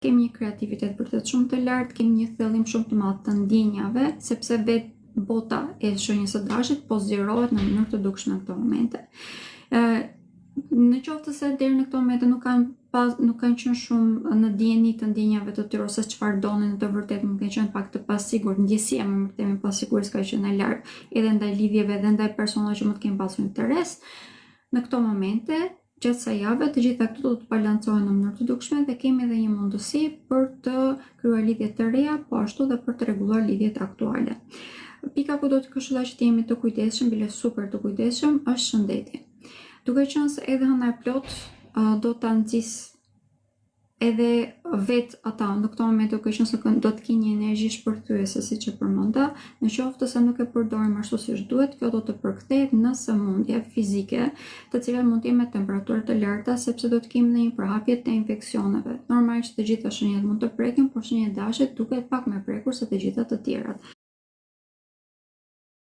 kemi një kreativitet vërtet shumë të lartë, kemi një thellim shumë të madh të ndjenjave, sepse vetë bota e shenjës së dashit po zgjerohet në mënyrë të dukshme në këto momente. Në qoftë se deri në këto momente nuk kanë qenë shumë në dieni të ndjenjave të tyre ose çfarë donin në të vërtetë, mund të kenë qenë pak të pasigurt, ndjesia më themi pasigurisë ka qenë e lartë edhe ndaj lidhjeve dhe ndaj personave që mund të kenë pasur interes. Në këto momente, gjatë kësaj jave, të gjitha këto do të balancohen në mënyrë të dukshme dhe kemi edhe një mundësi për të krijuar lidhje të reja, po ashtu dhe për të rregulluar lidhjet aktuale. Pika ku do të këshilla që të jemi të kujdesshëm, bile super të kujdesshëm, është shëndeti. Duke qenë se edhe hëna plot do ta nxjisë edhe vetë ata në këto momente, duke qenë se do të kenë një energji shpërthyese siç e përmenda, në qoftë se nuk e përdorim ashtu siç duhet, kjo do të përkthehet në sëmundje fizike, të cilat mund të jenë me temperaturë të larta, sepse do të kemi një përhapje të infeksioneve. Normalisht të gjitha shenjat mund të prekin, por shenja e dashit duket pak më prekur se të gjitha të tjerat.